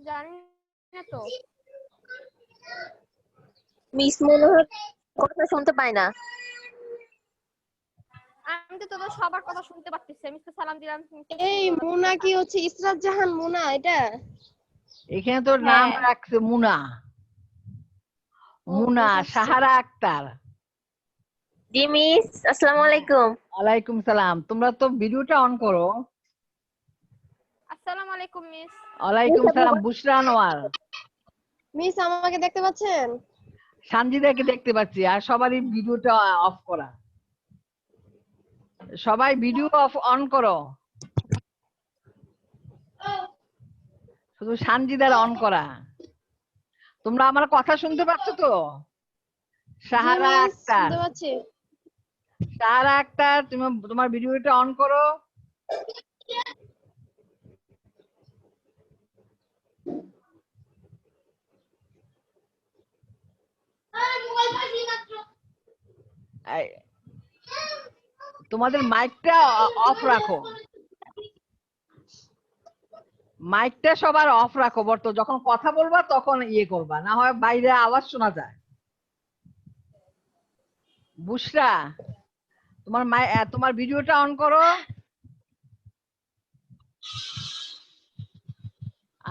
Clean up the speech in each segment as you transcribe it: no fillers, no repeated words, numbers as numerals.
জানি না তো। মিস মনে হয় কথা শুনতে পাই না। আমি তো তোদের সবার কথা শুনতে পাচ্ছি। আমি তো সালাম দিলাম। এই মুনা কি হচ্ছে ইসরাত জাহান মুনা এটা? এখানে তোর নাম রাখছে মুনা। মুনা সাহারা আক্তার। জি মিস, আসসালামু আলাইকুম। ওয়ালাইকুম সালাম। তোমরা তো ভিডিওটা অন করো। আসসালামু আলাইকুম মিস। ওয়ালাইকুম সালাম। বুশরা আনোয়ার। মিস আমাকে দেখতে পাচ্ছেন? সানজিদাকে দেখতে পাচ্ছি। আর সবারই ভিডিওটা অফ করা। সবাই ভিডিও অন করো। শুধু সানজিদার অন করা। তোমরা আমার কথা শুনতে পাচ্ছ তো? সাহারা আক্তার। শুনতে পাচ্ছি। সাহারা আক্তার, তুমি তোমার ভিডিওটা অন করো। তোমাদের মাইকটা অফ রাখো। মাইকটা সবার অফ রাখো। যখন কথা বলবা তখন ইয়ে করবা, না হয় বাইরে আওয়াজ শোনা যায়। বুশরা, তোমার ভিডিওটা অন করো।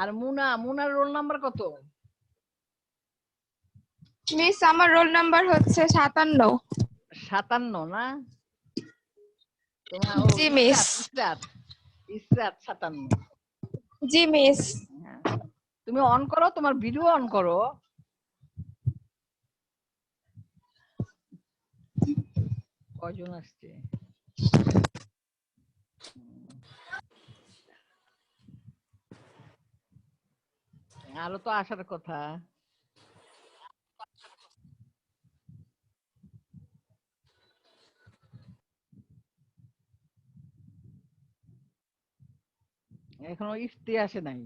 আর মুনার রোল নাম্বার কত? মিস আমার রোল নাম্বার হচ্ছে 57। 57 না? তোমার জি মিস। ইসরাত 57। জি মিস। তুমি অন করো, তোমার ভিডিও অন করো। কয়জন আসছে? আরো তো আসার কথা। এখনো ইফতি আসে নাই।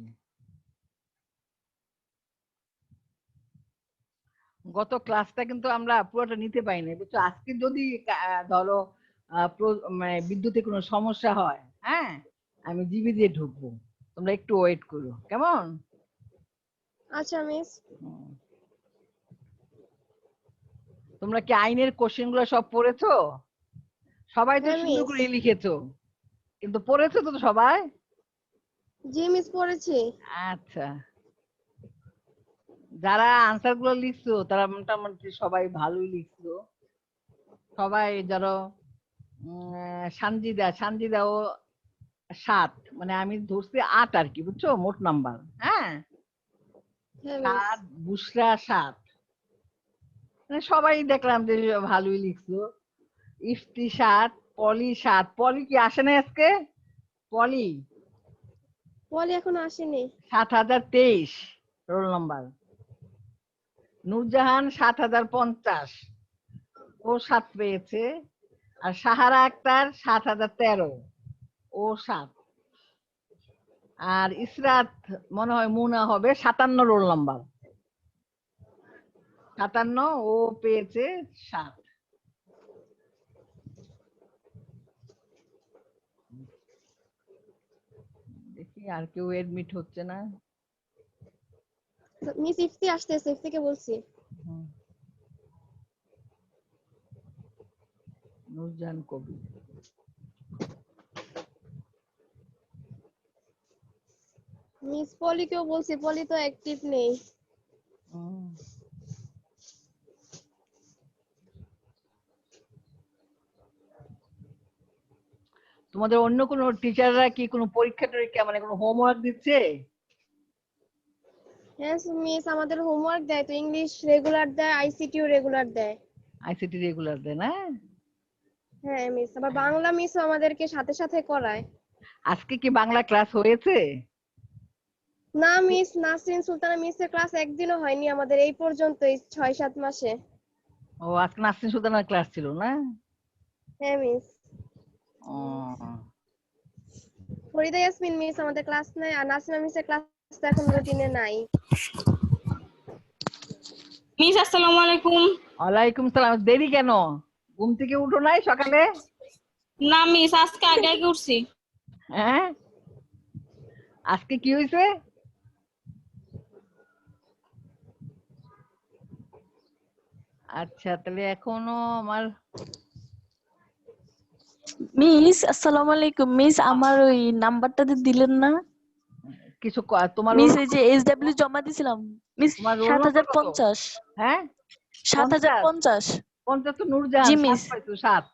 গত ক্লাসটা কিন্তু আমরা পুরোটা নিতে পাইনি, বুঝছো? আজকে যদি ধরো বিদ্যুতে কোনো সমস্যা হয়, হ্যাঁ, আমি জিবি দিয়ে ঢুকবো। তোমরা একটু ওয়েট করো, কেমন? আচ্ছা মিস। তোমরা কি আইনের কোশ্চেন গুলো সব পড়েছো? সবাই তো সুন্দর করে লিখেছো, কিন্তু পড়েছো তো সবাই? জি মিস পড়েছি। আচ্ছা, যারা আনসার গুলো লিখছো তারা মোটামুটি সবাই ভালোই লিখছো। সবাই ধরো সানজিদাও 7, মানে আমি ধরছি 8 আর কি, বুঝছো? মোট নাম্বার। হ্যাঁ, 7, বুশরা 7, মানে সবাই দেখলাম যে ভালোই লিখছো। ইফতি 7, পলি 7। পলি কি আসে না আজকে? পলি এখনো আসেনি। 7023 রোল নাম্বার। নূরজাহান 7050, ও 7 পেয়েছে। আর সাহারা আক্তার 7013, ও 7। আর ইসরাত মনে হয় মুনা হবে 57 রোল নাম্বার। 57, ও পেয়েছে 7। দেখি আর কেউ এডমিট হচ্ছে না। মিস ইফতি আসতেছে, ইফতিকে বলছি। নূরজাহান কবি। মিস পলিকেও বলছি, পলি তো অ্যাক্টিভ নেই। তোমাদের অন্য কোনো টিচাররা কি কোনো পরীক্ষা মানে কোনো হোমওয়ার্ক দিচ্ছে? হ্যাঁ মিস, আমাদের হোমওয়ার্ক দেয় তো, ইংলিশ রেগুলার দেয়, আইসিটিও রেগুলার দেয়। আইসিটি রেগুলার দেয় না? হ্যাঁ মিস, আবার বাংলা মিসও আমাদেরকে সাথে সাথে করায়। আজকে কি বাংলা ক্লাস হয়েছে? না মিস, নাসরিন সুলতানা মিসের ক্লাস একদিনও হয়নি আমাদের এই পর্যন্ত, এই 6-7 মাসে। ও, আজকে নাসরিন সুলতানার ক্লাস ছিল না? হ্যাঁ মিস। ও, ফরিদা ইয়াসমিন মিস আমাদের ক্লাস নেয়, আর নাসরিনা মিসের ক্লাস এখন রুটিনে নাই। মিস আসসালামু আলাইকুম। ওয়ালাইকুম সালাম। দেরি কেন? ঘুম থেকে উঠো নাই সকালে? না মিস, আজকে আগে আগে উঠছি। হ্যাঁ, আজকে কি হয়েছে? আচ্ছা তাহলে এখনো আমার মিস আসসালামু আলাইকুম মিস আমার ওই নাম্বারটা দিলেন না কিছু তোমার মিস রোল এই যে এসডব্লিউ জমা দিছিলাম মিস তোমার রোল নম্বর কত? 7050 হ্যাঁ 7050 50 তো নূরজাহান জি 7 মিস পাইছো 7।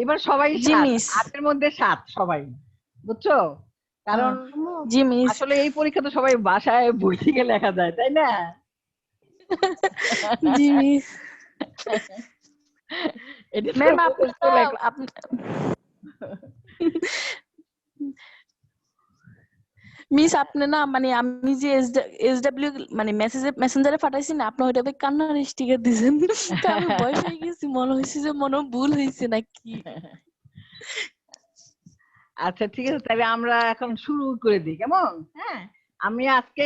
এবার সবাই জি 7 মিস 8 এর মধ্যে 7 সবাই, বুঝছো? কারণ জি মিস আসলে এই পরীক্ষা তো সবাই বাসায় বই থেকে লেখা যায়, তাই না? জি মিস এটা তো ম্যাম আপনি মুখস্থ না লেখা। আপনি মিস আপনি না মানে আমি যে এসডব্লিউ মানে মেসেঞ্জারে পাঠাইছি না আপনি ওইটা কান্নার স্টিকার দিয়েছেন তো আমি ভয় পেয়ে গেছি মনে হয়েছে যে মনে হয় ভুল হয়েছে নাকি আচ্ছা ঠিক আছে, তাহলে আমরা এখন শুরু করে দিই, কেমন? হ্যাঁ আমি আজকে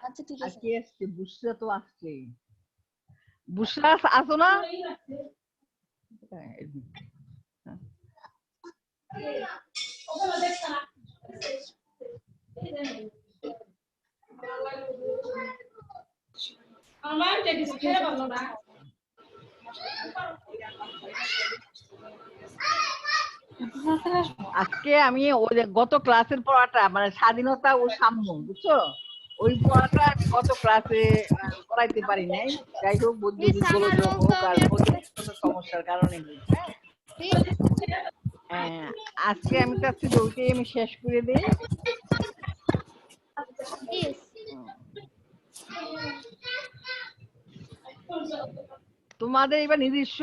আচ্ছা ঠিক আছে আজকে আসছে বুসরা, তো আসছে বুসরা আসো না? আজকে আমি ওই যে গত ক্লাসের পড়াটা মানে স্বাধীনতা ও সাম্য, বুঝছো? ওই পড়াটা আমি গত ক্লাসে করাইতে পারি নাই, যাই হোক বৈদ্যুতিক মিস আমার গোলযোগ রোল হোক তো আর আমি প্রযুক্তিগত সমস্যার কারণে হোক, হ্যাঁ হ্যাঁ, আজকে আমি চাচ্ছি যে ওইটাই আমি শেষ করে দিই। মিস তোমাদের এবার নিজস্ব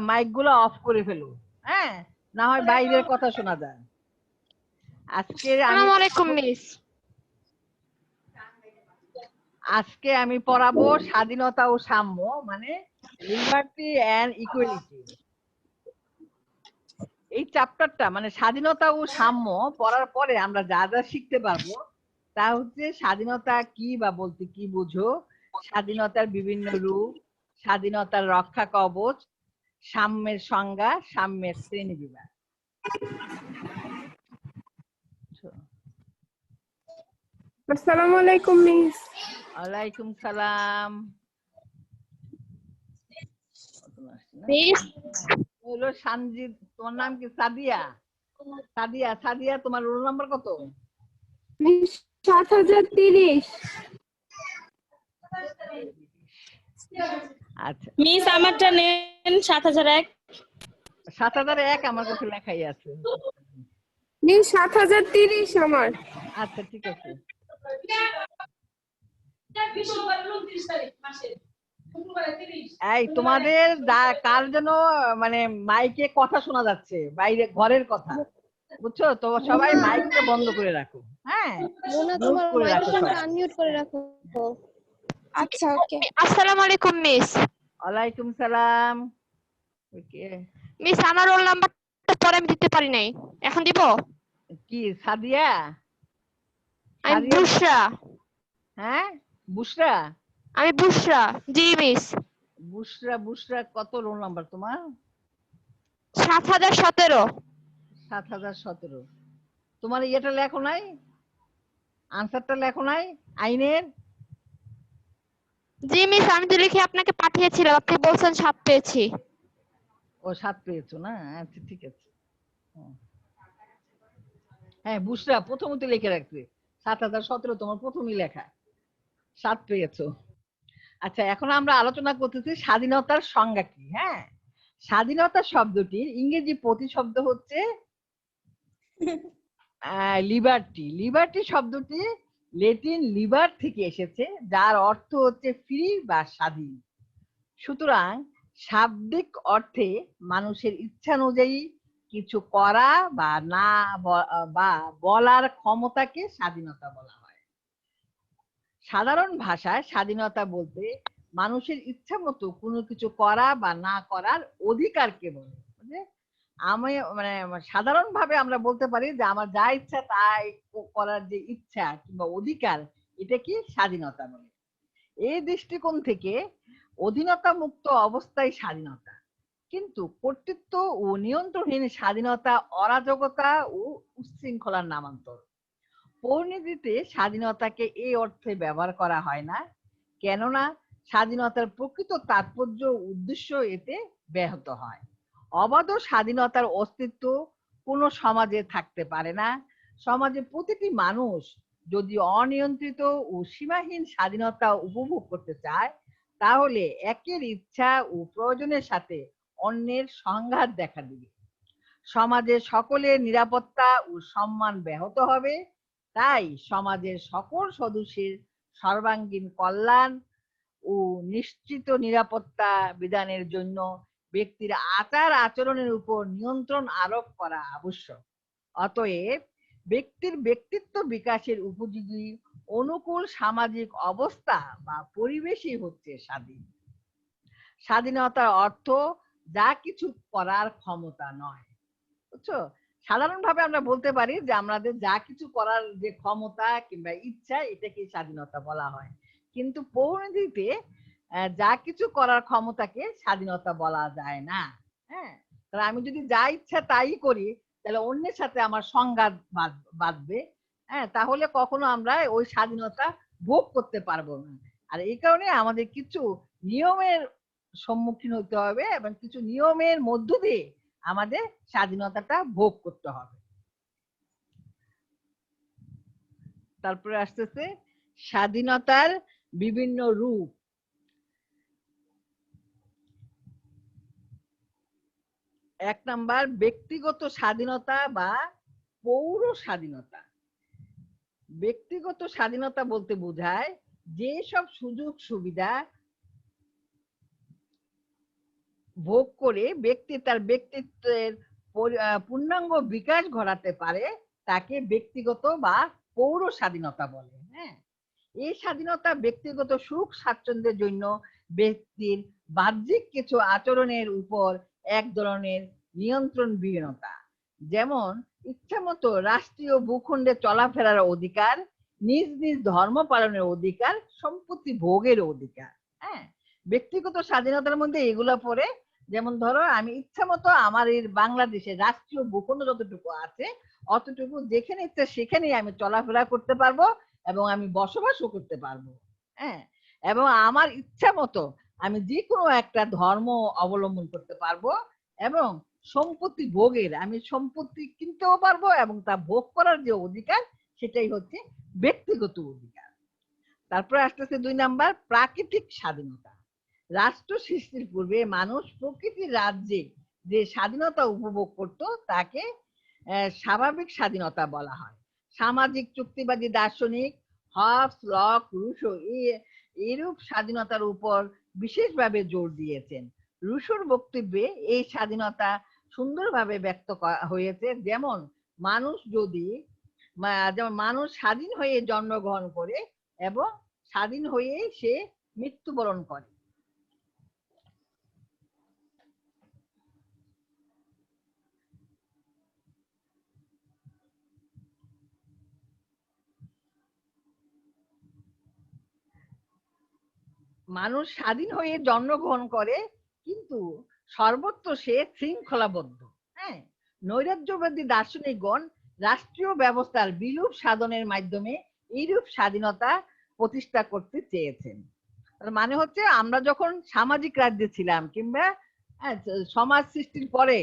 মাইক গুলো অফ করে ফেলো, হ্যাঁ, না হয় বাইরের কথা শোনা যায়। আজকে আমি আসসালামু আলাইকুম মিস আজকে আমি পড়াবো স্বাধীনতা ও সাম্য, মানে লিবার্টি এন্ড ইকুয়ালিটি। এই চ্যাপ্টারটা মানে স্বাধীনতা ও সাম্য পড়ার পরে আমরা যা যা শিখতে পারবো তা হচ্ছে স্বাধীনতা কি বা বলতে কি বুঝো, স্বাধীনতার বিভিন্ন রূপ, স্বাধীনতার রক্ষা কবচ, সাম্যের সংজ্ঞা, সাম্যের শ্রেণী বিভাগ। আসসালামু আলাইকুম মিস। ওয়ালাইকুম সালাম। মিস হলো সানজিদ, তোমার নাম কি? সাদিয়া। সাদিয়া, সাদিয়া তোমার রোল নাম্বার কত? মিস 7030। আচ্ছা মিস আমারটা নেন 7001। 7001 আমার কাছে লেখাই আছে। মিস 7030 আমার। আচ্ছা ঠিক আছে। এই তোমাদের কার যেন মানে মাইকে কথা শোনা যাচ্ছে, বাইরে ঘরের কথা, বুঝছো তো? সবাই মাইকটা বন্ধ করে রাখো, হ্যাঁ, মোনা মিউট তোমার করে রাখো মাইক্রোফোনটা সবাই। আনমিউট করে রাখো। আচ্ছা ওকে। আসসালামু আলাইকুম মিস ওয়ালাইকুম সালাম। ওকে, মিস আমার রোল নাম্বারটা পরে আমি দিতে পারি নাই এখন দিব কি সাদিয়া? আমি সাদিয়া, বুশরা হ্যাঁ বুশরা। আমি বুশরা জি মিস বুশরা, বুশরা কত রোল নাম্বার তোমার? 7017 7017। তোমার ইয়েটা লেখো নাই, আনসারটা লেখো নাই আইনের? জি মিস আমি তো লিখে আপনাকে পাঠিয়েছিলাম আপনি বলছেন 7 পেয়েছি ও 7 পেয়েছো না? আচ্ছা ঠিক আছে। হ্যাঁ বুশরা প্রথমত লিখে রাখবে, 7017 তোমার প্রথমই লেখা, 7 পেয়েছো। আচ্ছা এখন আমরা আলোচনা করতেছি স্বাধীনতার সংজ্ঞা কি। হ্যাঁ, স্বাধীনতা শব্দটির ইংরেজি প্রতিশব্দ হচ্ছে লিবার্টি। লিবার্টি শব্দটি ল্যাটিন লিবার থেকে এসেছে, যার অর্থ হচ্ছে ফ্রি বা স্বাধীন। সুতরাং শাব্দিক অর্থে মানুষের ইচ্ছা অনুযায়ী কিছু করা বা না বা বলার ক্ষমতাকে স্বাধীনতা বলা হয়। সাধারণ ভাষায় স্বাধীনতা বলতে মানুষের ইচ্ছা মতো কোনো কিছু করা বা না করার অধিকারকে বলে। আমি মানে সাধারণভাবে আমরা বলতে পারি যে আমার যা ইচ্ছা তাই করার যে ইচ্ছা কিংবা অধিকার, এটা কি স্বাধীনতা বলে। এই দৃষ্টিকোণ থেকে অধীনতা মুক্ত অবস্থায় স্বাধীনতা, কিন্তু কর্তৃত্ব ও নিয়ন্ত্রণহীন স্বাধীনতা অরাজকতা ও উচ্ছৃঙ্খলার নামান্তর। পরিণতিতে স্বাধীনতাকে এই অর্থে ব্যবহার করা হয় না, কেননা স্বাধীনতার প্রকৃত তাৎপর্য উদ্দেশ্য এতে ব্যাহত হয়। অবাধ স্বাধীনতার অস্তিত্ব কোনো সমাজে থাকতে পারে না। সমাজে প্রতিটি মানুষ যদি অনিয়ন্ত্রিত ও সীমাহীন স্বাধীনতা উপভোগ করতে চায়, তাহলে একের ইচ্ছা ও প্রয়োজনের সাথে অন্যের সংঘাত দেখা দিবে। সমাজের সকলের নিরাপত্তা ও সম্মান ব্যাহত হবে। তাই সমাজের সকল সদস্যের সর্বাঙ্গীন কল্যাণ ও নিশ্চিত নিরাপত্তা বিধানের জন্য ব্যক্তির আচার আচরণের উপর নিয়ন্ত্রণ আরোপ করা আবশ্যক। অতএব ব্যক্তির ব্যক্তিত্ব বিকাশের উপযোগী অনুকূল সামাজিক অবস্থা বা পরিবেশই হচ্ছে স্বাধীন। স্বাধীনতার অর্থ যা কিছু করার ক্ষমতা নয়, বুঝছো? সাধারণভাবে আমরা বলতে পারি যে আমাদের যা কিছু করার যে ক্ষমতা কিংবা ইচ্ছা, এটাকে স্বাধীনতা বলা হয়। কিন্তু পরিণতিতে যা কিছু করার ক্ষমতাকে স্বাধীনতা বলা যায় না। হ্যাঁ, তাহলে আমি যদি যা ইচ্ছা তাই করি, তাহলে অন্যের সাথে আমার সংঘাত বাঁধবে। হ্যাঁ, তাহলে কখনো আমরা ওই স্বাধীনতা ভোগ করতে পারবো না। আর এই কারণে আমাদের কিছু নিয়মের সম্মুখীন হতে হবে এবং কিছু নিয়মের মধ্য দিয়ে আমাদের স্বাধীনতাটা ভোগ করতে হবে। তারপরে আসতেছে স্বাধীনতার বিভিন্ন রূপ। এক নাম্বার, ব্যক্তিগত স্বাধীনতা বা পৌর স্বাধীনতা। ব্যক্তিগত স্বাধীনতা বলতে বোঝায় যেসব সুযোগ সুবিধা ভোগ করে ব্যক্তি তার ব্যক্তিত্বের পূর্ণাঙ্গ বিকাশ ঘটাতে পারে, তাকে ব্যক্তিগত বা পৌর স্বাধীনতা বলে। হ্যাঁ, এই স্বাধীনতা ব্যক্তিগত সুখ স্বাচ্ছন্দ্যের জন্য ব্যক্তির বাহ্যিক কিছু আচরণের উপর এক ধরনের নিয়ন্ত্রণ বিহীনতা, যেমন ইচ্ছামতো রাষ্ট্রীয় ভূখণ্ডে চলাফেরার অধিকার, নিজ নিজ ধর্ম পালনের অধিকার, সম্পত্তি ভোগের অধিকার। হ্যাঁ, ব্যক্তিগত স্বাধীনতার মধ্যে এগুলা পড়ে। যেমন ধরো, আমি ইচ্ছা মতো আমার এই বাংলাদেশের রাষ্ট্রীয় ভূখণ্ড যতটুকু আছে অতটুকু যেখানে ইচ্ছা সেখানেই আমি চলাফেরা করতে পারবো এবং আমি বসবাসও করতে পারবো। হ্যাঁ, এবং আমার ইচ্ছা মতো আমি যে কোনো একটা ধর্ম অবলম্বন করতে পারবো এবং সম্পত্তি ভোগের, আমি সম্পত্তি কিনতেও পারবো এবং তা ভোগ করার যে অধিকার, সেটাই হচ্ছে ব্যক্তিগত অধিকার। তারপরে আসতেছে 2 নাম্বার, প্রাকৃতিক স্বাধীনতা। রাষ্ট্র সৃষ্টির পূর্বে মানুষ প্রকৃতির রাজ্যে যে স্বাধীনতা উপভোগ করত তাকে স্বাভাবিক স্বাধীনতা বলা হয়। সামাজিক চুক্তিবাদী দার্শনিক হবস, লক, রুশো এরূপ স্বাধীনতার উপর বিশেষভাবে জোর দিয়েছেন। রুশোর বক্তব্যে এই স্বাধীনতা সুন্দরভাবে ব্যক্ত হয়েছে, যেমন মানুষ স্বাধীন হয়ে জন্মগ্রহণ করে এবং স্বাধীন হয়ে সে মৃত্যুবরণ করে। মানুষ স্বাধীন হয়ে জন্মগ্রহণ করে, কিন্তু সর্বত্র সে শৃঙ্খলাবদ্ধ। হ্যাঁ, নৈরাজ্যবাদী দার্শনিকগণ রাষ্ট্রীয় ব্যবস্থার বিলোপ সাধনের মাধ্যমে এইরূপ স্বাধীনতা প্রতিষ্ঠা করতে চেয়েছেন। মানে হচ্ছে, আমরা যখন সামাজিক রাজ্যে ছিলাম কিংবা সমাজ সৃষ্টির পরে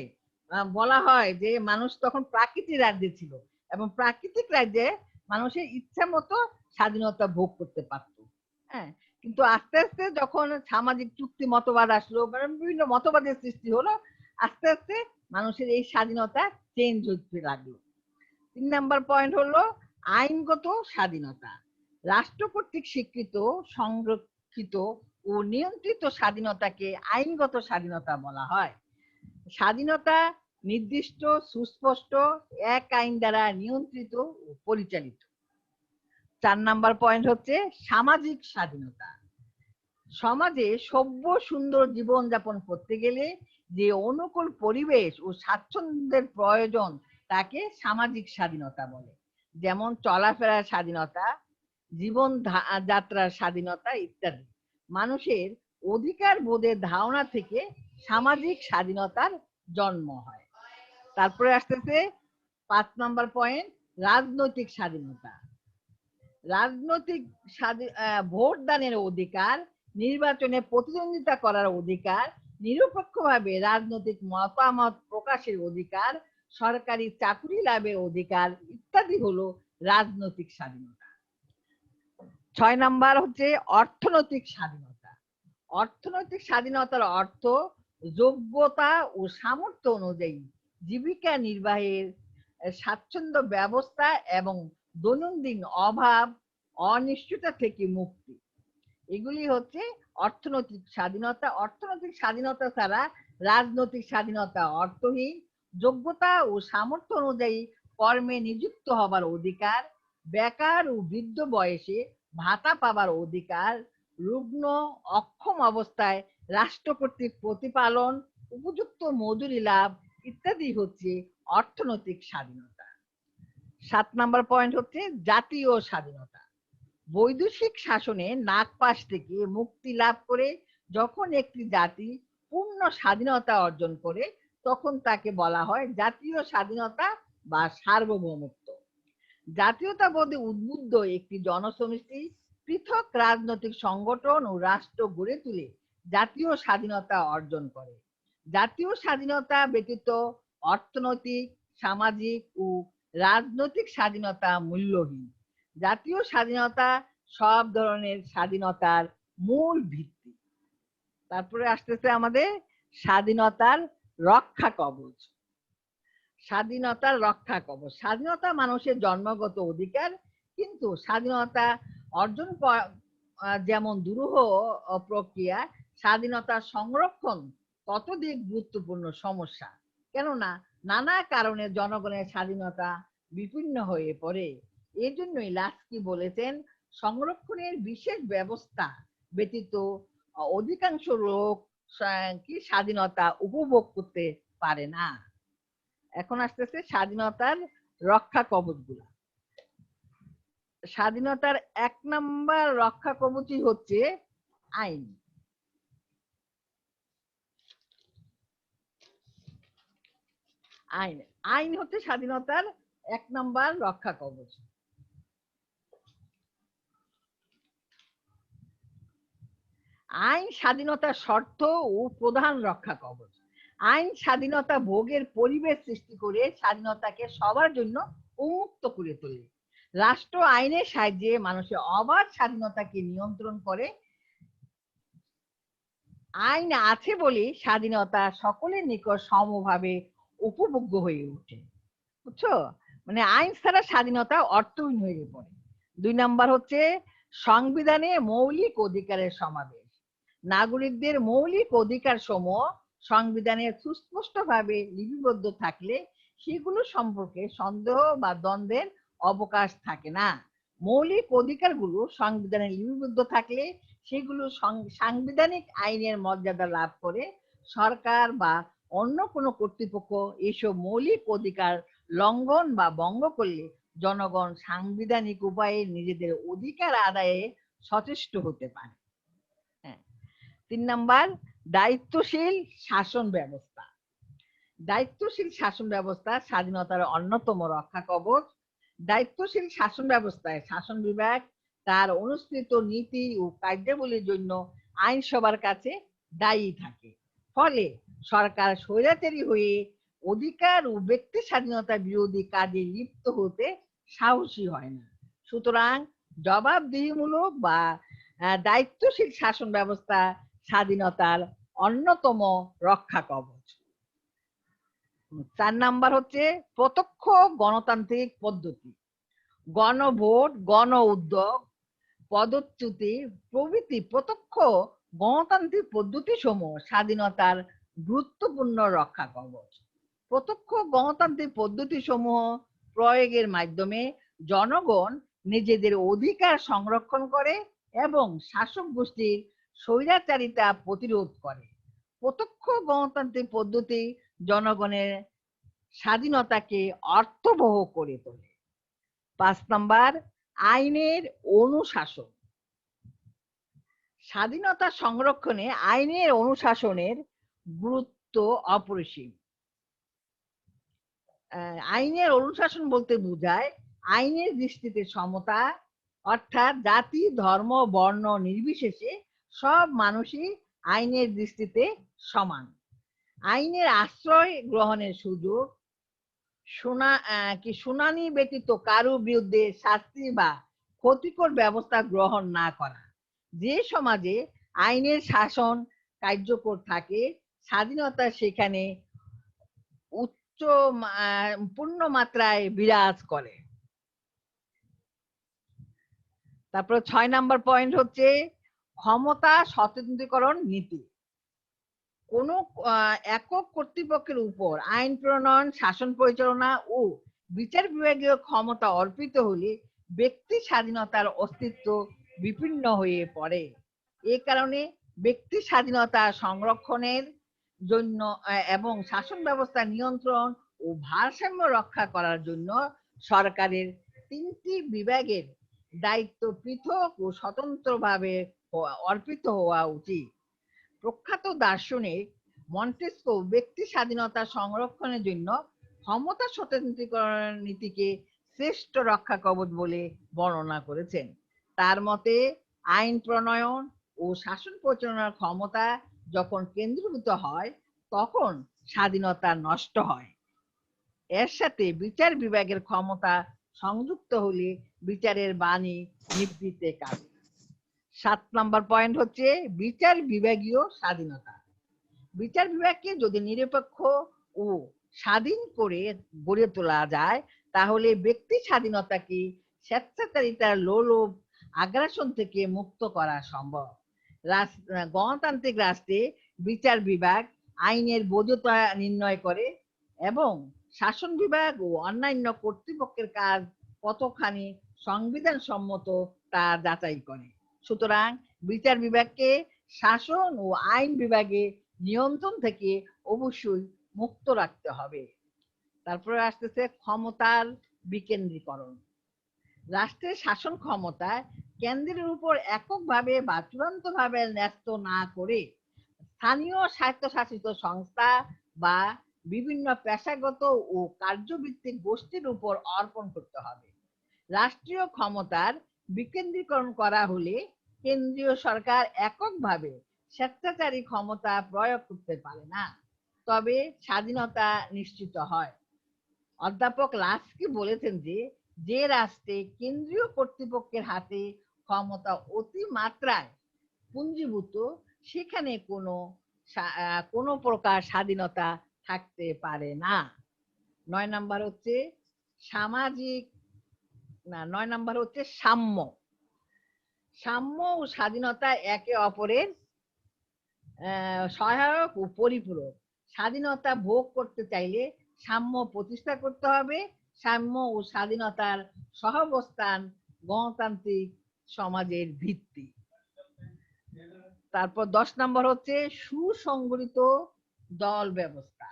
বলা হয় যে মানুষ তখন প্রাকৃতিক রাজ্যে ছিল এবং প্রাকৃতিক রাজ্যে মানুষের ইচ্ছা মতো স্বাধীনতা ভোগ করতে পারত। হ্যাঁ, কিন্তু আস্তে আস্তে যখন সামাজিক চুক্তি মতবাদ আসলো, বিভিন্ন মতবাদের সৃষ্টি হলো, আস্তে আস্তে মানুষের এই স্বাধীনতা চেঞ্জ হতে লাগলো। 3 নাম্বার পয়েন্ট হলো আইনগত স্বাধীনতা। রাষ্ট্র কর্তৃক স্বীকৃত, সংরক্ষিত ও নিয়ন্ত্রিত স্বাধীনতাকে আইনগত স্বাধীনতা বলা হয়। স্বাধীনতা নির্দিষ্ট, সুস্পষ্ট, এক আইন দ্বারা নিয়ন্ত্রিত ও পরিচালিত। 4 নাম্বার পয়েন্ট হচ্ছে সামাজিক স্বাধীনতা। সমাজে সভ্য সুন্দর জীবন যাপন করতে গেলে যে অনুকূল পরিবেশ ও স্বাচ্ছন্দ্যের প্রয়োজন তাকে সামাজিক স্বাধীনতা বলে, যেমন চলাফেরার স্বাধীনতা, জীবন যাত্রার স্বাধীনতা ইত্যাদি। মানুষের অধিকার বোধের ধারণা থেকে সামাজিক স্বাধীনতার জন্ম হয়। তারপরে আসতেছে 5 নাম্বার পয়েন্ট, রাজনৈতিক স্বাধীনতা। রাজনৈতিক ভোট দানের অধিকার, নির্বাচনে প্রতিদ্বন্দ্বিতা করার অধিকার, নিরপেক্ষভাবে রাজনৈতিক মতামত প্রকাশের অধিকার, সরকারি চাকরি লাভের অধিকার ইত্যাদি হলো রাজনৈতিক স্বাধীনতা। 6 নাম্বার হচ্ছে অর্থনৈতিক স্বাধীনতা। অর্থনৈতিক স্বাধীনতার অর্থ যোগ্যতা ও সামর্থ্য অনুযায়ী জীবিকা নির্বাহের স্বাচ্ছন্দ্য ব্যবস্থা এবং দৈনন্দিন অভাব অনিশ্চয়তা থেকে মুক্তি। এগুলি হচ্ছে অর্থনৈতিক স্বাধীনতা। অর্থনৈতিক স্বাধীনতা ছাড়া রাজনৈতিক স্বাধীনতা অর্থহীন। যোগ্যতা ও সামর্থ্য অনুযায়ী কর্মে নিযুক্ত হবার অধিকার, বেকার ও বৃদ্ধ বয়সে ভাতা পাবার অধিকার, রুগ্ন অক্ষম অবস্থায় রাষ্ট্র কর্তৃক প্রতিপালন, উপযুক্ত মজুরি লাভ ইত্যাদি হচ্ছে অর্থনৈতিক স্বাধীনতা। 7 নম্বর পয়েন্ট হচ্ছে জাতীয় স্বাধীনতা। বৈদেশিক শাসনে নাগপাশ থেকে মুক্তি লাভ করে যখন একটি জাতি পূর্ণ স্বাধীনতা অর্জন করে তখন তাকে বলা হয় জাতীয় স্বাধীনতা বা সার্বভৌমত্ব। জাতীয়তাবাদে উদ্বুদ্ধ একটি জনসমষ্টি পৃথক রাজনৈতিক সংগঠন ও রাষ্ট্র গড়ে তুলে জাতীয় স্বাধীনতা অর্জন করে। জাতীয় স্বাধীনতা ব্যতীত অর্থনৈতিক, সামাজিক ও রাজনৈতিক স্বাধীনতা মূল্যহীন। জাতীয় স্বাধীনতা সব ধরনের স্বাধীনতার মূল ভিত্তি। তারপরে আসতেছে আমাদের স্বাধীনতার রক্ষা কবচ। স্বাধীনতার রক্ষা কবচ। স্বাধীনতা মানুষের জন্মগত অধিকার, কিন্তু স্বাধীনতা অর্জন যেমন দুরূহ প্রক্রিয়া, স্বাধীনতা সংরক্ষণ ততোধিক গুরুত্বপূর্ণ সমস্যা। কেননা নানা কারণে জনগণের স্বাধীনতা বিপন্ন হয়ে পড়ে। এই জন্যই লাস্কি বলেছেন সংরক্ষণের বিশেষ ব্যবস্থা ব্যতীত অধিকাংশ লোক কি স্বাধীনতা উপভোগ করতে পারে না। এখন আসতেছে স্বাধীনতার রক্ষা কবচগুলো। স্বাধীনতার 1 নম্বর রক্ষা কবচই হচ্ছে আইন। আইন আইন হচ্ছে স্বাধীনতার 1 নম্বর রক্ষা কবচ। আইন স্বাধীনতার শর্ত ও প্রধান রক্ষা কবচ। আইন স্বাধীনতা ভোগের পরিবেশ সৃষ্টি করে স্বাধীনতাকে সবার জন্য উন্মুক্ত করে তোলে। রাষ্ট্র আইনের সাহায্যে মানুষের অবাধ স্বাধীনতাকে নিয়ন্ত্রণ করে। আইন আছে বলে স্বাধীনতা সকলের নিকট সমভাবে উপভোগ্য হয়ে ওঠে। বুঝছো? মানে আইন ছাড়া স্বাধীনতা অর্থহীন হয়ে পড়ে। 2 নম্বর হচ্ছে সংবিধানে মৌলিক অধিকারের সমাবেশ। নাগরিকদের মৌলিক অধিকার সমূহ সংবিধানে সুস্পষ্টভাবে লিপিবদ্ধ থাকলে সেগুলো সম্পর্কে সন্দেহ বা দ্বন্দ্বের অবকাশ থাকে না। মৌলিক অধিকারগুলো সংবিধানে লিপিবদ্ধ থাকলে সেগুলো সাংবিধানিক আইনের মর্যাদা লাভ করে। সরকার বা অন্য কোনো কর্তৃপক্ষ এসব মৌলিক অধিকার লঙ্ঘন বা ভঙ্গ করলে জনগণ সাংবিধানিক উপায়ে নিজেদের অধিকার আদায়ে সচেষ্ট হতে পারে। 3 নম্বর দায়িত্বশীল শাসন ব্যবস্থা। দায়িত্বশীল শাসন ব্যবস্থা স্বাধীনতার অন্যতম রক্ষা কবচ। দায়িত্বশীল শাসন ব্যবস্থায় শাসন বিভাগ তার অনুসৃত নীতি ও কার্যাবলীর জন্য আইনসভার কাছে দায়ী থাকে। ফলে সরকার স্বৈরাচারী হয়ে অধিকার ও ব্যক্তি স্বাধীনতা বিরোধী কাজে লিপ্ত হতে সাহসী হয় না। সুতরাং জবাবদিহিমূলক বা দায়িত্বশীল শাসন ব্যবস্থা স্বাধীনতার অন্যতম রক্ষা কবচ। 4 নাম্বার হচ্ছে প্রত্যক্ষ গণতান্ত্রিক পদ্ধতি। গণভোট, গণ উদ্যোগ, পদচ্যুতি প্রভৃতি প্রত্যক্ষ গণতান্ত্রিক পদ্ধতি সমূহ স্বাধীনতার গুরুত্বপূর্ণ রক্ষা কবচ। প্রত্যক্ষ গণতান্ত্রিক পদ্ধতি সমূহ প্রয়োগের মাধ্যমে জনগণ নিজেদের অধিকার সংরক্ষণ করে এবং শাসক গোষ্ঠীর স্বৈরাচারিতা প্রতিরোধ করে। প্রত্যক্ষ গণতান্ত্রিক পদ্ধতি জনগণের স্বাধীনতাকে অর্থবহ করে তোলে। 5 নম্বর আইনের অনুশাসন। স্বাধীনতা সংরক্ষণে আইনের অনুশাসনের গুরুত্ব অপরিসীম। আইনের অনুশাসন বলতে বোঝায় আইনের দৃষ্টিতে সমতা, অর্থাৎ জাতি, ধর্ম, বর্ণ নির্বিশেষে সব মানুষই আইনের দৃষ্টিতে সমান। আইনের আশ্রয় গ্রহণের সুযোগ, শুনানি ব্যতীত কারো বিরুদ্ধে শাস্তি বা ক্ষতিকর ব্যবস্থা গ্রহণ না করা। যে সমাজে আইনের শাসন কার্যকর থাকে, স্বাধীনতা সেখানে উচ্চ পূর্ণ মাত্রায় বিরাজ করে। তারপর 6 নম্বর পয়েন্ট হচ্ছে ক্ষমতা স্বতন্ত্রীকরণ নীতি। কোন একক কর্তৃপক্ষের উপর আইন প্রণয়ন, শাসন পরিচালনা ও বিচার বিভাগীয় ক্ষমতা অর্পিত হলে ব্যক্তি স্বাধীনতার অস্তিত্ব বিপন্ন হয়ে পড়ে। এ কারণে ব্যক্তি স্বাধীনতা সংরক্ষণের জন্য এবং শাসন ব্যবস্থা নিয়ন্ত্রণ ও ভারসাম্য রক্ষা করার জন্য সরকারের 3টি বিভাগের দায়িত্ব পৃথক ও স্বতন্ত্রভাবে অর্পিত হওয়া উচিত। প্রখ্যাত দার্শনিক মন্টেস্কো ব্যক্তি স্বাধীনতা সংরক্ষণের জন্য ক্ষমতা স্বতন্ত্রীকরণ নীতিকে শ্রেষ্ঠ রক্ষা কবচ বলে বর্ণনা করেছেন। তার মতে আইন প্রণয়ন ও শাসন পরিচালনার ক্ষমতা যখন কেন্দ্রীভূত হয় তখন স্বাধীনতা নষ্ট হয়। এর সাথে বিচার বিভাগের ক্ষমতা সংযুক্ত হলে বিচারের বাণী নিভৃতে কাটে। 7 নম্বর পয়েন্ট হচ্ছে বিচার বিভাগীয় স্বাধীনতা। বিচার বিভাগকে যদি নিরপেক্ষ ও স্বাধীন করে গড়ে তোলা যায় তাহলে ব্যক্তি স্বাধীনতাকে স্বেচ্ছাচারিতার লোভ আগ্রাসন থেকে মুক্ত করা সম্ভব। গণতান্ত্রিক রাষ্ট্রে বিচার বিভাগ আইনের বৈধতা নির্ণয় করে এবং শাসন বিভাগ ও অন্যান্য কর্তৃপক্ষের কাজ কতখানি সংবিধান সম্মত তা যাচাই করে। সুতরাং বিচার বিভাগকে শাসন ও আইন বিভাগে নিয়ন্ত্রণ থেকে অবশ্যই মুক্ত রাখতে হবে। তারপরে আসতেছে ক্ষমতার বিকেন্দ্রীকরণ। রাষ্ট্রের শাসন ক্ষমতা কেন্দ্রের উপর এককভাবে বা চূড়ান্তভাবে ন্যস্ত না করে স্থানীয় স্বায়ত্তশাসিত সংস্থা বা বিভিন্ন পেশাগত ও কার্যভিত্তিক গোষ্ঠীর উপর অর্পণ করতে হবে। রাষ্ট্রীয় ক্ষমতার বিকেন্দ্রীকরণ করা হলে কেন্দ্রীয় সরকার এককভাবে স্বেচ্ছাচারী ক্ষমতা প্রয়োগ করতে পারে না, তবে স্বাধীনতা নিশ্চিত হয়। অধ্যাপক লাস্কি বলেছেন যে রাষ্ট্রে কেন্দ্রীয় কর্তৃপক্ষের হাতে ক্ষমতা অতিমাত্রায় পুঞ্জীভূত সেখানে কোনো প্রকার স্বাধীনতা থাকতে পারে না। 9 নম্বর হচ্ছে সাম্য। সাম্য ও স্বাধীনতা একে অপরের সহায়ক ও পরিপূরক। স্বাধীনতা ভোগ করতে চাইলে সাম্য প্রতিষ্ঠা করতে হবে। সাম্য ও স্বাধীনতার সহাবস্থান গণতান্ত্রিক সমাজের ভিত্তি। তারপর 10 নম্বর হচ্ছে সুসংগঠিত দল ব্যবস্থা।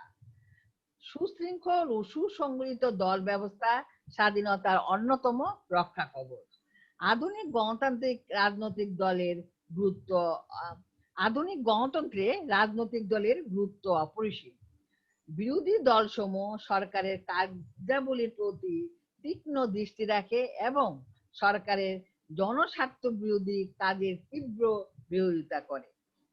সুশৃঙ্খল ও সুসংগঠিত দল ব্যবস্থা স্বাধীনতার অন্যতম রক্ষা কবচ। আধুনিক গণতান্ত্রিক রাজনৈতিক দলের গুরুত্ব অপরিসীম। বিরোধী দলসমূহ সরকারের কার্যাবলীর প্রতি তীক্ষ্ণ দৃষ্টি রাখে এবং সরকারের জনস্বার্থ বিরোধী কাজের তীব্র বিরোধিতা করে।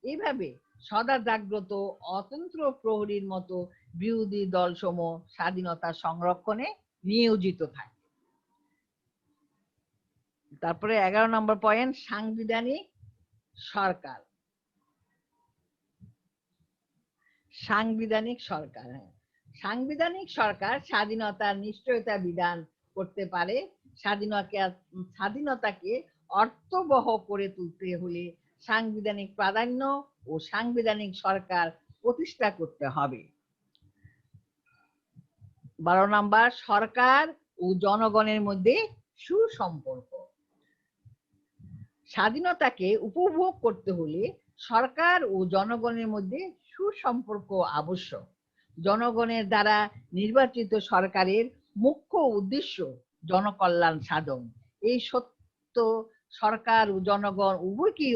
এইভাবে সদা জাগ্রত অতন্ত্র প্রহরীর মতো বিরোধী দলসমূহ স্বাধীনতা সংরক্ষণে নিয়োজিত থাকে। তারপরে 11 নম্বর পয়েন্ট সাংবিধানিক সরকার। সাংবিধানিক সরকার স্বাধীনতার নিশ্চয়তা বিধান করতে পারে। স্বাধীনতাকে অর্থবহ করে তুলতে হলে সাংবিধানিক প্রাধান্য ও সাংবিধানিক সরকার প্রতিষ্ঠা করতে হবে। 12 নম্বর সরকার ও জনগণের মধ্যে সুসম্পর্ক। স্বাধীনতাকে উপভোগ করতে হলে সরকার ও জনগণের মধ্যে সুসম্পর্ক আবশ্যক। জনগণের দ্বারা নির্বাচিত সরকারের মুখ্য উদ্দেশ্য জনকল্যাণ সাধন। এই সত্য সরকার ও জনগণ উভয়কে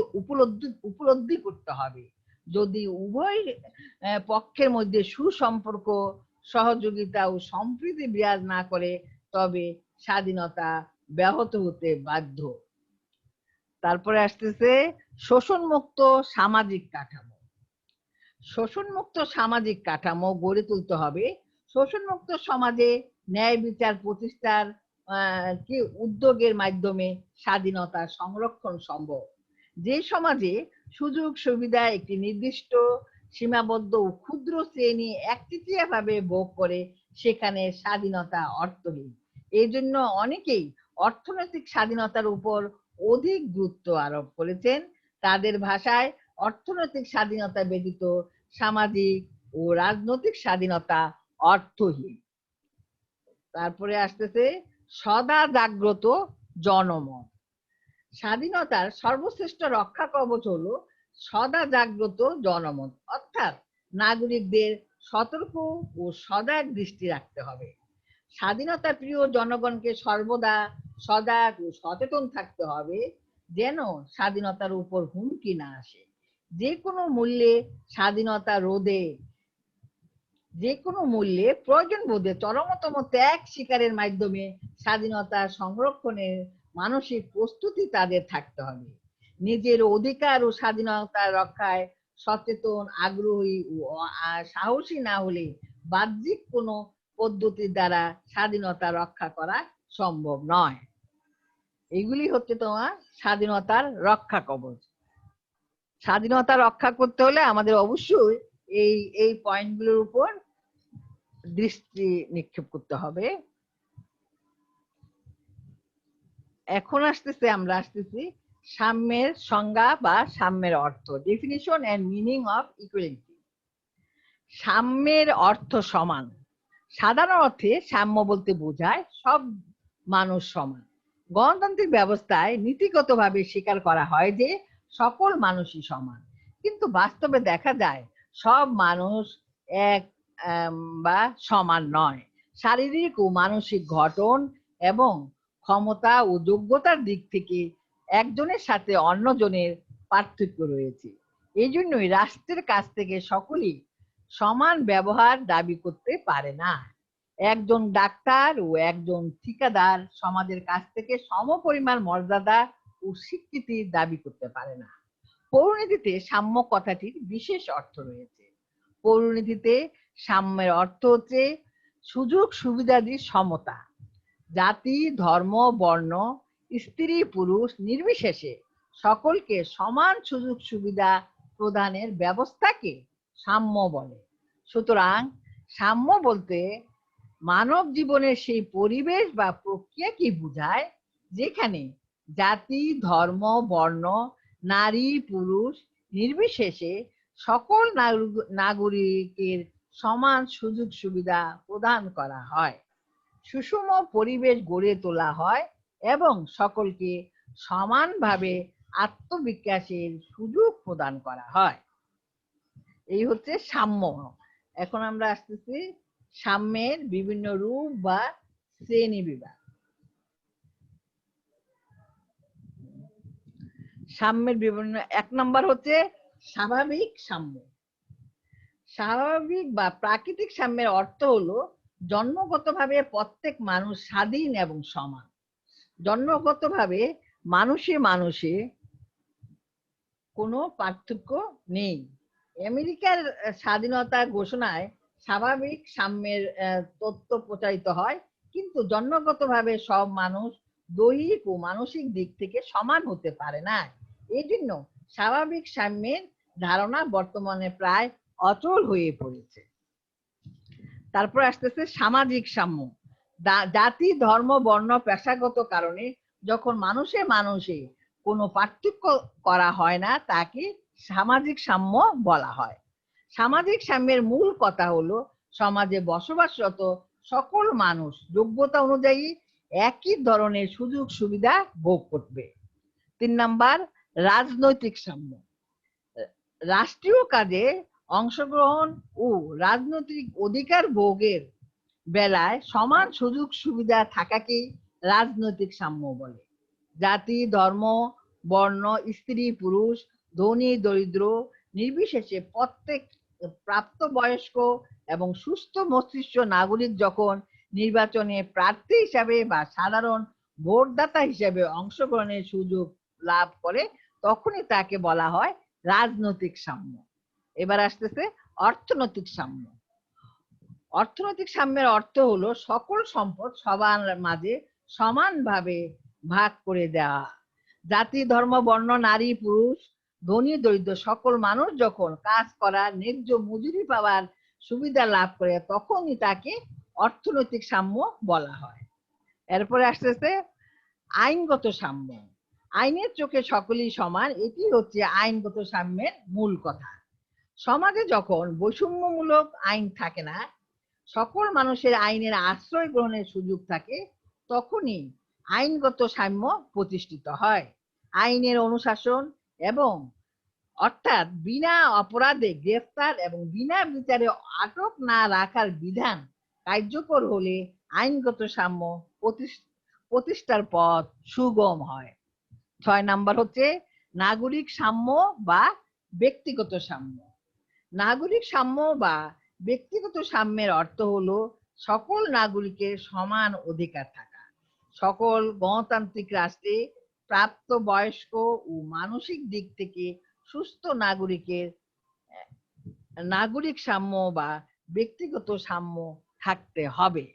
উপলব্ধি করতে হবে। যদি উভয় পক্ষের মধ্যে সুসম্পর্ক, সহযোগিতা ও সম্প্রীতি বিরাজ না করে তবে স্বাধীনতা ব্যাহত হতে বাধ্য। তারপরে আসতেছে শোষণমুক্ত সামাজিক কাঠামো। শোষণমুক্ত সামাজিক কাঠামো গড়ে তুলতে হবে। শোষণমুক্ত সমাজে ন্যায় বিচার প্রতিষ্ঠার কি উদ্যোগের মাধ্যমে স্বাধীনতা সংরক্ষণ সম্ভব। যে সমাজে সুযোগ সুবিধা একটি নির্দিষ্ট সীমাবদ্ধ ও ক্ষুদ্র শ্রেণী একচেটিয়াভাবে ভোগ করে সেখানে স্বাধীনতা অর্থহীন। এই জন্য অনেকেই অর্থনৈতিক স্বাধীনতার উপর অধিক গুরুত্ব আরোপ করেছেন। তাদের ভাষায় অর্থনৈতিক স্বাধীনতা ব্যতীত সামাজিক ও রাজনৈতিক স্বাধীনতা অর্থহীন। তারপরে আসতেছে সদা জাগ্রত জনমত। স্বাধীনতার সর্বশ্রেষ্ঠ রক্ষা কবচ হলো সদা জাগ্রত জনমত, অর্থাৎ নাগরিকদের সতর্ক ও সজাগ দৃষ্টি রাখতে হবে। স্বাধীনতা প্রিয় জনগণকে সর্বদা সজাগ ও সচেতন থাকতে হবে যেন স্বাধীনতার উপর হুমকি না আসে। যে কোনো মূল্যে স্বাধীনতা রোধে প্রয়োজন বোধে চরমতম ত্যাগ স্বীকারের মাধ্যমে স্বাধীনতা সংরক্ষণের মানসিক প্রস্তুতি তাদের থাকতে হবে। নিজের অধিকার ও স্বাধীনতা রক্ষায় সচেতন, আগ্রহী ও সাহসী না হলে বাহ্যিক কোনো পদ্ধতির দ্বারা স্বাধীনতা রক্ষা করা সম্ভব নয়। এগুলি হচ্ছে তোমার স্বাধীনতার রক্ষা কবচ। স্বাধীনতা রক্ষা করতে হলে আমাদের অবশ্যই এই পয়েন্টগুলোর উপর দৃষ্টি নিক্ষেপ করতে হবে। এখন আমরা আসতেছি সাম্যের সংজ্ঞা বা সাম্যের অর্থ, definition and meaning of equality. সাম্যের অর্থ সমান। সাধারণ অর্থে সাম্য বলতে বোঝায় সব মানুষ সমান। গণতান্ত্রিক ব্যবস্থায় নীতিগতভাবে স্বীকার করা হয় যে সকল মানুষই সমান, কিন্তু বাস্তবে দেখা যায় সব মানুষ এক বা সমান নয়। শারীরিক ও মানসিক গঠন এবং ক্ষমতা ও যোগ্যতার দিক থেকে একজনের সাথে অন্যজনের পার্থক্য রয়েছে। এই জন্যই রাষ্ট্রের কাছ থেকে সকলেই সমান ব্যবহার দাবি করতে পারে না। একজন ডাক্তার ও একজন ঠিকাদার সমাজের কাছ থেকে সমপরিমাণ মর্যাদা ও স্বীকৃতি দাবি করতে পারে না। পৌরনীতিতে সাম্য কথাটির বিশেষ অর্থ রয়েছে। পৌরনীতিতে সাম্যের অর্থ হচ্ছে সুযোগ সুবিধাদির সমতা। জাতি, ধর্ম, বর্ণ, স্ত্রী পুরুষ নির্বিশেষে সকলকে সমান সুযোগ সুবিধা প্রদানের ব্যবস্থাকে সাম্য বলে। সুতরাং সাম্য বলতে মানব জীবনের সেই পরিবেশ বা প্রক্রিয়াকে বোঝায় যেখানে জাতি, ধর্ম, বর্ণ, নারী, পুরুষ নির্বিশেষে সকল নাগরিকের সমান সুযোগ সুবিধা প্রদান করা হয়, সুষম পরিবেশ গড়ে তোলা হয় এবং সকলকে সমানভাবে আত্মবিকাশের সুযোগ প্রদান করা হয়। এই হচ্ছে সাম্য। এখন আমরা আসতেছি সাম্যের বিভিন্ন রূপ বা শ্রেণী বিভাগ। সাম্যের বিভিন্ন 1 নম্বর হচ্ছে স্বাভাবিক সাম্য। স্বাভাবিক বা প্রাকৃতিক সাম্যের অর্থ হলো জন্মগতভাবে প্রত্যেক মানুষ স্বাধীন এবং সমান। জন্মগতভাবে মানুষে কোনো পার্থক্য নেই। আমেরিকার স্বাধীনতা ঘোষণায় স্বাভাবিক সাম্যের তত্ত্ব প্রচারিত হয়, কিন্তু জন্মগতভাবে সব মানুষ দৈহিক ও মানসিক দিক থেকে সমান হতে পারে না। এই জন্য স্বাভাবিক সাম্যের ধারণা বর্তমানে প্রায় অচল হয়ে পড়েছে। তারপর আসতেছে সামাজিক সাম্য। জাতি, ধর্ম, বর্ণ, পেশাগত কারণে যখন মানুষে কোনো পার্থক্য করা হয় না তাকে সামাজিক সাম্য বলা হয়। সামাজিক সাম্যের মূল কথা হলো সমাজে বসবাসরত সকল মানুষ যোগ্যতা অনুযায়ী একই ধরনের সুযোগ সুবিধা ভোগ করবে। 3 নম্বর রাজনৈতিক সাম্য। রাষ্ট্রীয় কাজে অংশগ্রহণ ও রাজনৈতিক অধিকার ভোগের বেলায় সমান সুযোগ সুবিধা থাকাকে রাজনৈতিক সাম্য বলে। জাতি, ধর্ম, বর্ণ, স্ত্রী পুরুষ, ধনী দরিদ্র নির্বিশেষে প্রত্যেক প্রাপ্তবয়স্ক এবং সুস্থ মস্তিষ্ক নাগরিক যখন নির্বাচনে প্রার্থী হিসাবে বা সাধারণ ভোটদাতা হিসাবে অংশগ্রহণের সুযোগ লাভ করে তখনই তাকে বলা হয় রাজনৈতিক সাম্য। এবার আসতেছে অর্থনৈতিক সাম্য। অর্থনৈতিক সাম্যের অর্থ হলো সকল সম্পদ সবার মাঝে সমানভাবে ভাগ করে দেওয়া। জাতি, ধর্ম, বর্ণ, নারী, পুরুষ, ধনী, দরিদ্র সকল মানুষ যখন কাজ করার ন্যায্য মজুরি পাওয়ার সুবিধা লাভ করে তখনই তাকে অর্থনৈতিক সাম্য বলা হয়। এরপরে আসতেছে আইনগত সাম্য। আইনের চোখে সকলেই সমান, এটি হচ্ছে আইনগত সাম্যের মূল কথা। সমাজে যখন বৈষম্যমূলক আইন থাকে না, সকল মানুষের আইনের আশ্রয় গ্রহণের সুযোগ থাকে, তখনই আইনগত সাম্য প্রতিষ্ঠিত হয়। আইনের অনুশাসন এবং অর্থাৎ বিনা অপরাধে গ্রেফতার এবং বিনা বিচারে আটক না রাখার বিধান কার্যকর হলে আইনগত সাম্য প্রতিষ্ঠার পথ সুগম হয়। 6 নাম্বার হচ্ছে নাগরিক সাম্য বা ব্যক্তিগত সাম্য। নাগরিক সাম্য বা ব্যক্তিগত সাম্যের অর্থ হলো সকল নাগরিকের সমান অধিকার থাকা। সকল গণতান্ত্রিক রাষ্ট্রে প্রাপ্ত বয়স্ক ও মানসিক দিক থেকে সুস্থ নাগরিকের নাগরিক সাম্য বা ব্যক্তিগত সাম্য থাকতে হবে।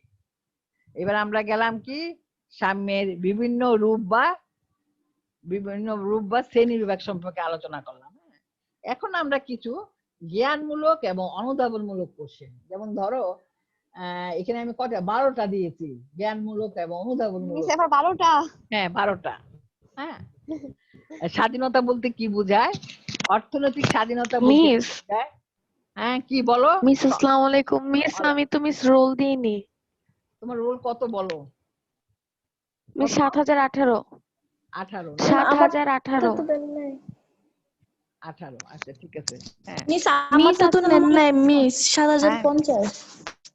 এবার আমরা গেলাম কি সাম্যের বিভিন্ন রূপ বা শ্রেণী বিভাগ সম্পর্কে আলোচনা করলাম। এখন আমরা কিছু জ্ঞানমূলক এবং অনুধাবনমূলক কোশ্চেন, যেমন ধরো এখানে আমি কটা 12টা দিয়েছি জ্ঞানমূলক এবং অনুধাবনমূলক। 12টা? হ্যাঁ 12টা। হ্যাঁ, স্বাধীনতা বলতে কি বোঝায়? অর্থনৈতিক স্বাধীনতা বলতে কি মিস বোঝায়? হ্যাঁ কি বলো? মিস আসসালামু আলাইকুম মিস, আমি তো মিস রোল দিইনি। তোমার রোল কত বলো? মিস 7018। 18 না? 7018। 18। আচ্ছা ঠিক আছে। হ্যাঁ মিস আমারটা তো নেন নাই মিস 7050।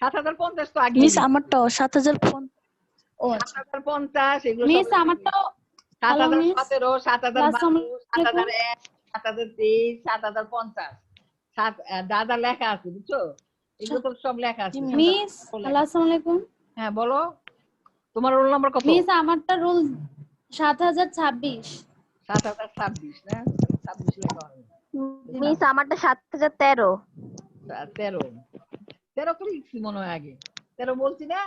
7050 তো আগে মিস আমারটাও 7050। ও আচ্ছা 7050 এগুলো মিস সব আমারটাও 7017, 7022, আসসালামু 7001, 7023, 7050 দাদা লেখা আছে বুঝছো? এগুলো তো সব লেখা আছে। মিস হ্যালো আসসালামু আলাইকুম। হ্যাঁ বলো, তোমার রোল নাম্বার কত? মিস আমারটা রোল 7026। 7026 না? 26 লেখা হয়। মিস আমারটা 7013। 13 13 তো লিখছি মনে হয় আগে। 13 বলছি না?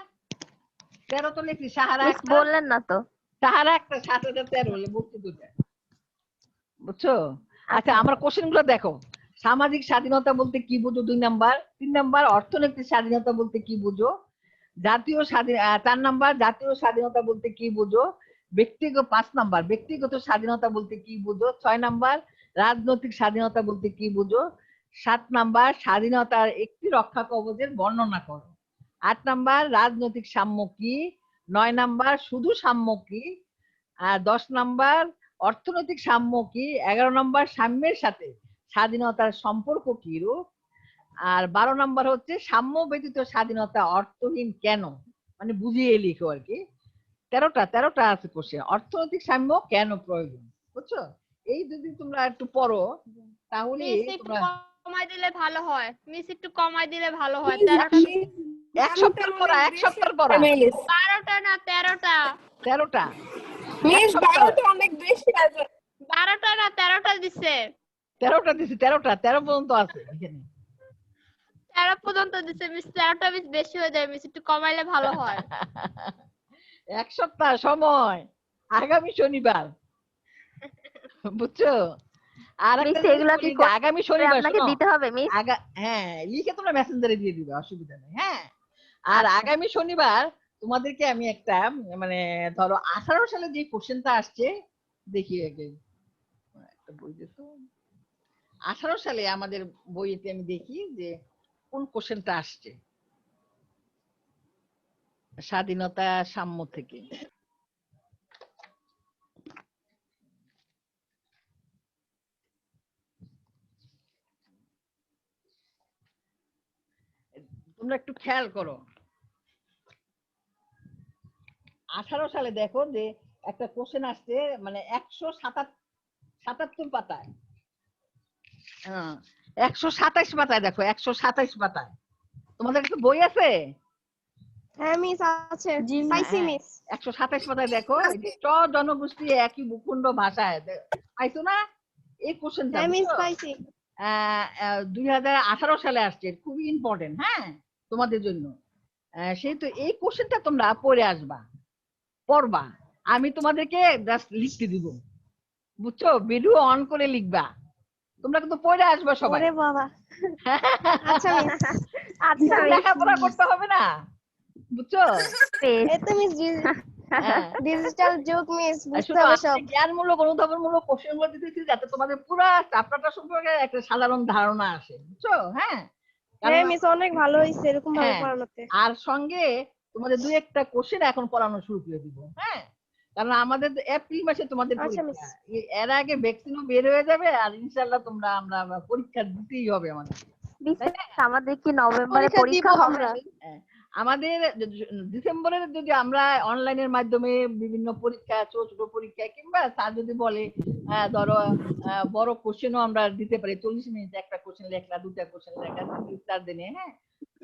13 তো লিখছি। সাহারা মিস একটা, বললেন না তো। সাহারা একটা 7013 হলে বলছি দুটা। বুঝছো? আচ্ছা আমার কোশ্চেন গুলো দেখো। সামাজিক স্বাধীনতা বলতে কি বুঝো? 2 নাম্বার। 3 নাম্বার অর্থনৈতিক স্বাধীনতা বলতে কি বুঝো? 4 নাম্বার জাতীয় স্বাধীনতা বলতে কি বুঝো? 5 নাম্বার ব্যক্তিগত স্বাধীনতা বলতে কি বুঝো? 6 নাম্বার রাজনৈতিক স্বাধীনতা বলতে কি বুঝো? 7 নাম্বার স্বাধীনতার একটি রক্ষা কবচের বর্ণনা করো। 8 নাম্বার রাজনৈতিক সাম্য কি? 9 নাম্বার শুধু সাম্য কি? আর 10 নাম্বার অর্থনৈতিক সাম্য কি? 11 নাম্বার সাম্যের সাথে স্বাধীনতার সম্পর্ক কি রূপ? আর 12 নাম্বার হচ্ছে সাম্য ব্যতীত স্বাধীনতা অর্থহীন কেন? মানে বুঝিয়ে লিখো আর কি। 13টা আছে কোশ্চেন। অর্থনৈতিক সাম্য কেন প্রয়োজন, বুঝছো? এই যদি তোমরা একটু পড়ো তাহলে মিস একটু তোমরা কমাই দিলে ভালো হয়। মিস একটু কমাই দিলে ভালো হয়। মিস 13টা এক সপ্তাহ পড়া, এক সপ্তাহ পড়া। মিস 12টা না 13টা। 13টা মিস এক সপ্তাহ। 12টা অনেক বেশি আছে। 12টা না 13টা দিছে। 13টা দিছি। 13 পর্যন্ত আছে এখানে। 13 পর্যন্ত দিছে মিস। 13টা মিস বেশি হয়ে যায় মিস, একটু কমাইলে ভালো হয়। এক সপ্তাহ সময়, আগামী শনিবার। বুঝছো? আর একটা মিস এগুলা কি আগামী শনিবার আপনাকে শোনো। দিতে হবে মিস? হ্যাঁ লিখে তোমরা মেসেঞ্জারে দিয়ে দিবে, অসুবিধা নেই। হ্যাঁ আর আগামী শনিবার তোমাদেরকে আমি একটা মানে ধরো 18 সালে যে কোশ্চেনটা আসছে দেখি আগে একটা বই দেখো। 18 সালে আমাদের বইতে আমি দেখি যে কোন কোশ্চেনটা আসছে স্বাধীনতা সাম্য থেকে। তোমরা একটু খেয়াল করো। 18 সালে দেখো যে একটা কোশ্চেন আসছে মানে 177 পাতায়। 127 পাতায় দেখো, 127 পাতায়। তোমাদের কাছে বই আছে? হ্যাঁ মিস আছে, জি, miss। পাইছি হ্যাঁ, মিস। 127 পাতায় দেখো এই যে চ জনগোষ্ঠী একই ভূখণ্ড ভাষায় পাইছো না এই কোশ্চেনটা হ্যাঁ মিস বুঝছো? পাইছি। 2018 সালে আসছে, খুবই ইম্পর্টেন্ট হ্যাঁ তোমাদের জন্য। সেহেতু এই কোশ্চেনটা তোমরা পড়ে আসবা, পড়বা, আমি তোমাদেরকে জাস্ট লিখতে দিব, বুঝছো? ভিডিও অন করে লিখবা, তোমরা কিন্তু পড়ে আসবা সবাই। ওরে বাবা, আচ্ছা মিস। আচ্ছা লেখাপড়া করতে হবে না, বুঝছো? বেশ। এই তো মিস হ্যাঁ। ডিজিটাল যুগ মিস, আর বুঝতে শুধু হবে আমি সব। জ্ঞানমূলক অনুধাবনমূলক কোশ্চেন গুলো দিতেছি যাতে তোমাদের পুরো চ্যাপ্টারটা সম্পর্কে একটা সাধারণ ধারণা আসে, বুঝছো? হ্যাঁ, হ্যাঁ কারণ মিস অনেক ভালো হয়েছে এরকম ভাবে হ্যাঁ, পড়ানোতে। আর সঙ্গে তোমাদের দুই একটা কোশ্চেন এখন পড়ানো শুরু করে দিব, হ্যাঁ, কারণ আমাদের তো এপ্রিল মাসে তোমাদের আচ্ছা মিস। পরীক্ষা, এর আগে ভ্যাকসিনও বের হয়ে যাবে, আর ইনশাআল্লাহ আমরা পরীক্ষা দিতেই হবে আমাদের, তাই না? আমাদের কি নভেম্বরে পরীক্ষা দিব পরীক্ষা হবে? আমরা। হ্যাঁ, আমাদের ডিসেম্বরের যদি আমরা অনলাইনের মাধ্যমে বিভিন্ন পরীক্ষা, ছোট ছোট পরীক্ষা, কিংবা স্যার যদি বলে ধরো বড় কোশ্চেনও আমরা দিতে পারি, 40 মিনিট একটা কোশ্চেন লেখলা, দুটা কোশ্চেন লেখলা, 3-4 দিনে, হ্যাঁ,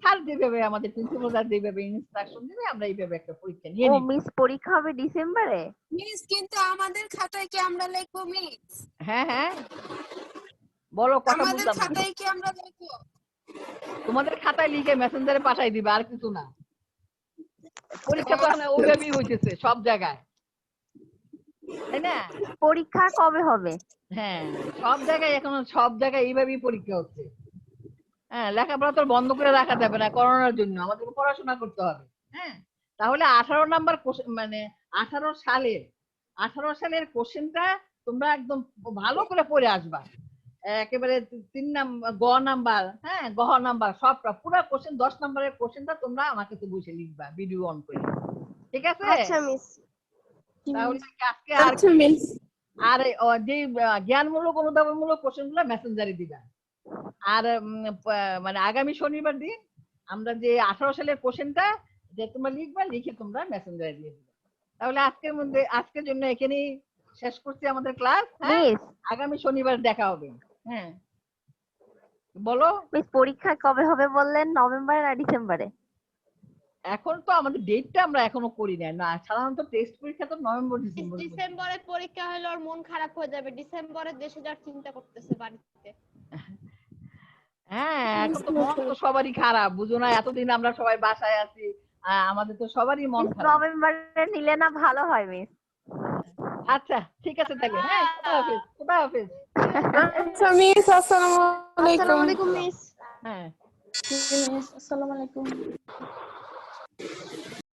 স্যার যেভাবে আমাদের প্রিন্সিপাল স্যার যেভাবে ইনস্ট্রাকশন দিবে আমরা এইভাবে একটা পরীক্ষা নিয়ে ও নিব। মিস পরীক্ষা হবে ডিসেম্বরে? মিস কিন্তু আমাদের খাতায় কি আমরা লিখবো মিস? হ্যাঁ হ্যাঁ, বলো, কথা আমাদের বলতাম না। খাতায় কি আমরা লিখবো? তোমাদের খাতায় লিখে মেসেঞ্জারে পাঠাই দিবে, আর কিছু না। পরীক্ষা তো এখন ওইভাবেই হইতেছে সব জায়গায়, তাই না? পরীক্ষা কবে হবে? হ্যাঁ, সব জায়গায় এখন সব জায়গায় এইভাবেই পরীক্ষা হচ্ছে। হ্যাঁ, লেখাপড়া তো বন্ধ করে রাখা যাবে না করোনার জন্য, আমাদেরকে পড়াশোনা করতে হবে। হ্যাঁ, তাহলে 18 নাম্বার মানে 18 সালের কোশ্চেনটা তোমরা একদম ভালো করে পড়ে আসবা, একেবারে 3 নাম্বার গ নাম্বার, হ্যাঁ, গহ নাম্বার, সবটা পুরো কোশ্চেন 10 নাম্বারের কোশ্চেনটা তোমরা আমার কাছে বসে লিখবা ভিডিও অন করে, ঠিক আছে? আচ্ছা মিস। তাহলে আজকে আর আচ্ছা মিস। আর যে জ্ঞানমূলক অনুধাবনমূলক কোশ্চেন গুলো মেসেঞ্জারে দিবা। আর মানে আগামী শনিবার দিন আমরা যে 18 সালের কোশ্চেনটা যে তোমরা লিখবা, লিখে তোমরা মেসেঞ্জারে দিয়ে দিবে। তাহলে আজকের জন্য এখানেই শেষ করছি আমাদের ক্লাস। হ্যাঁ, মিস আগামী শনিবার দেখা হবে। হ্যাঁ, বলো। মিস পরীক্ষা কবে হবে বললেন? নভেম্বরে না ডিসেম্বরে? এখন তো আমাদের ডেটটা আমরা এখনো করি নাই না, সাধারণত টেস্ট পরীক্ষা তো নভেম্বর ডিসেম্বর। ডিসেম্বরে পরীক্ষা হলে ওর মন খারাপ হয়ে যাবে, ডিসেম্বরে দেশে যাওয়ার চিন্তা করতেছে বাড়িতে। হ্যাঁ, এখন তো মন তো সবারই খারাপ, বুঝো না? এতদিন আমরা সবাই বাসায় আছি, আমাদের তো সবারই মন মিস খারাপ। নভেম্বরে নিলে না ভালো হয় মিস। আচ্ছা ঠিক আছে তাহলে, হ্যাঁ, খোদা হাফেজ, খোদা হাফেজ। আচ্ছা মিস, আসসালামু আলাইকুম। আসসালামু আলাইকুম মিস। হ্যাঁ। জি, miss, আসসালামু আলাইকুম।